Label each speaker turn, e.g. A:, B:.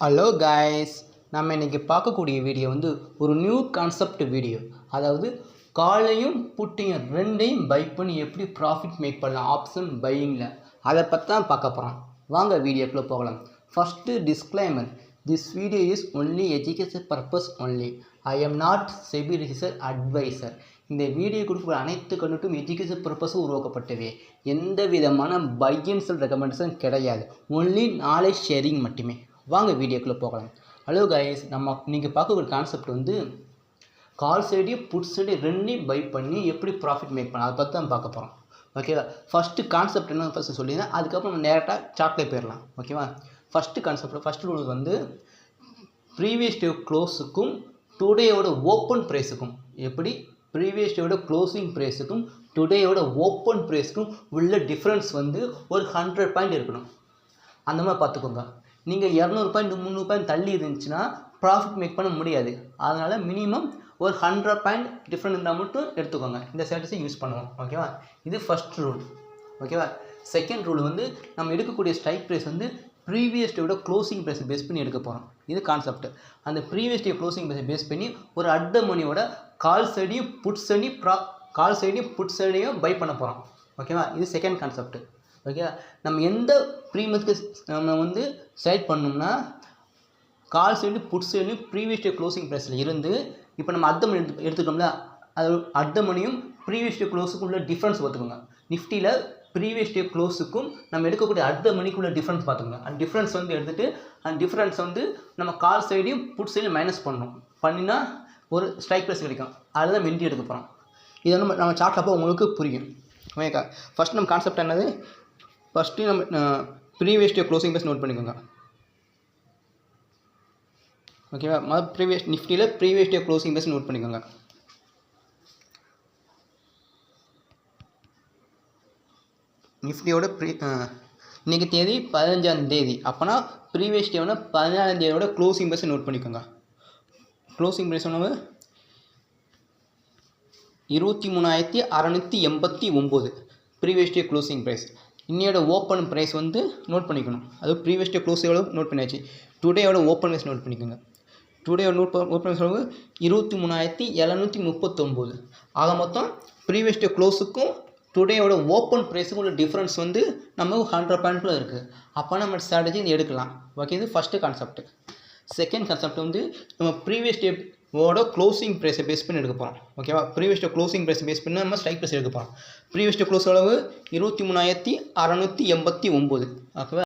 A: Hello guys, நம்ம இன்றைக்கி பார்க்கக்கூடிய வீடியோ வந்து ஒரு நியூ கான்செப்ட் வீடியோ. அதாவது காலையும் புட்டையும் ரெண்டையும் பை பண்ணி எப்படி ப்ராஃபிட் மேக் பண்ணலாம் ஆப்ஷன் பையிங்கில், அதை பற்றி தான் பார்க்க போகிறோம். வாங்க வீடியோக்குள்ளே போகலாம். First disclaimer, this video is only education purpose only. I am not SEBI registered advisor. இந்த வீடியோ கொடுக்குற அனைத்து கண்டுட்டும் எஜுகேஷன் பர்பஸும் உருவாக்கப்பட்டவே. எந்த விதமான பை அண்ட் செல் ரெக்கமெண்டேஷன் கிடையாது. ஒன்லி நாலேஜ் ஷேரிங் மட்டுமே. வாங்க வீடியோக்குள்ளே போகலாம். ஹலோ கைஸ், நம்ம நீங்கள் பார்க்கக்கூடிய கான்செப்ட் வந்து கால் சைடையும் புட் சைடையும் ரெண்டையும் பை பண்ணி எப்படி ப்ராஃபிட் மேக் பண்ணலாம், அதை பற்றி தான் பார்க்க போகிறோம். ஓகேவா? ஃபஸ்ட்டு கான்செப்ட் என்ன ஃபஸ்ட்டு சொல்லியிருந்தேன், அதுக்கப்புறம் நம்ம டேரெக்டாக சார்ட்டில் போயிடலாம். ஓகேவா? ஃபஸ்ட்டு கான்செப்ட், ஃபஸ்ட்டு ரூல் வந்து ப்ரீவியஸ் டே க்ளோஸுக்கும் டுடேயோட ஓப்பன் ப்ரைஸுக்கும், எப்படி ப்ரீவியஸ் டேயோட க்ளோசிங் ப்ரைஸுக்கும் டுடேயோட ஓப்பன் ப்ரைஸுக்கும் உள்ள டிஃப்ரென்ஸ் வந்து ஒரு 100 பாயிண்ட் இருக்கணும். அந்த மாதிரி பார்த்துக்கோங்க. நீங்கள் 200 பாயிண்ட் 300 பாயிண்ட் தள்ளி இருந்துச்சுன்னா ப்ராஃபிட் மேக் பண்ண முடியாது. அதனால் மினிமம் ஒரு 100 பாயிண்ட் டிஃப்ரெண்ட் இருந்தால் மட்டும் எடுத்துக்கோங்க. இந்த ஸ்ட்ராட்டஜி யூஸ் பண்ணுவோம். ஓகேவா? இது ஃபஸ்ட் ரூல். ஓகேவா? செகண்ட் ரூல் வந்து நம்ம எடுக்கக்கூடிய ஸ்ட்ரைக் ப்ரைஸ் வந்து ப்ரீவியஸ் டேயோட க்ளோசிங் ப்ரைஸை பேஸ் பண்ணி எடுக்க போகிறோம். இது கான்செப்ட். அந்த ப்ரீவியஸ் டே க்ளோசிங் ப்ரைஸை பேஸ் பண்ணி ஒரு அட் த மணியோட கால் சைடையும் புட் சைடையும் பை பண்ண போகிறோம். ஓகேவா? இது செகண்ட் கான்செப்ட். ஓகே, நம்ம எந்த ப்ரீமியத்துக்கு நம்ம வந்து செலக்ட் பண்ணோம்னா call side put side previous day closing ப்ரைஸில் இருந்து இப்போ நம்ம அட் த மணி எடுத்துட்டோம்ல, அது அட் த மணியும் ப்ரீவியஸ் டே க்ளோஸுக்கும் உள்ள டிஃப்ரென்ஸ் பார்த்துக்கோங்க. நிஃப்டியில் ப்ரீவியஸ் டே க்ளோஸுக்கும் நம்ம எடுக்கக்கூடிய அட் த மணிக்குள்ள டிஃப்ரென்ஸ் பார்த்துக்கோங்க. அந்த டிஃப்ரென்ஸ் வந்து எடுத்துகிட்டு அந்த டிஃப்ரென்ஸ் வந்து நம்ம கால் சைடையும் புட் சைடையும் மைனஸ் பண்ணணும். பண்ணினா ஒரு ஸ்ட்ரைக் ப்ரைஸ் கிடைக்கும். அதில் தான் மென்டி எடுக்க போகிறோம். இதை நம்ம சார்ட் அப்போ உங்களுக்கு புரியும். ஓகேக்கா? ஃபஸ்ட் நம்ம கான்செப்ட் என்னது, ஃபஸ்ட்டு நம்ம previous day closing price note பண்ணிக்கோங்க. ஓகேவா? நிஃப்டியில் previous day closing price note பண்ணிக்கோங்க. நிஃப்டியோட இன்றைக்கி தேதி 15ஆம் தேதி, அப்போனா ப்ரீவியஸ் டேவோட 14ஆம் தேதியோட க்ளோசிங் ப்ரைஸை நோட் பண்ணிக்கோங்க. க்ளோசிங் ப்ரைஸ் வந்து 23,689 ப்ரீவியஸ் டே க்ளோசிங் ப்ரைஸ். இன்னையோட ஓப்பன் ப்ரைஸ் வந்து நோட் பண்ணிக்கணும். அது ப்ரீவியஸ் டே க்ளோஸோட நோட் பண்ணியாச்சு. டுடேயோட ஓப்பன் ப்ரைஸ் நோட் பண்ணிக்கோங்க. டுடேயோட ஓப்பன் ப்ரைஸ் 23,739. ஆக மொத்தம் ப்ரீவியஸ் டே க்ளோஸுக்கும் டுடேயோட ஓப்பன் ப்ரைஸுக்கும் உள்ள டிஃப்ரென்ஸ் வந்து நம்ம 100 பாயிண்ட்டில் இருக்குது. அப்போ நம்ம ஸ்ட்ராட்டஜி எடுக்கலாம். ஓகே, இது ஃபஸ்ட்டு கான்செப்ட். செகண்ட் கான்செப்ட் வந்து நம்ம ப்ரீவியஸ் டேவோட க்ளோசிங் ப்ரைஸை பேஸ் பண்ணி எடுக்க போகிறோம். ஓகேவா? Previous day closing price base பண்ணி நம்ம ஸ்ட்ரைக் ப்ரைஸ் எடுக்க போகிறோம். ப்ரீவியஸ் டே க்ளோஸ் அளவு 23,689. ஓகேவா?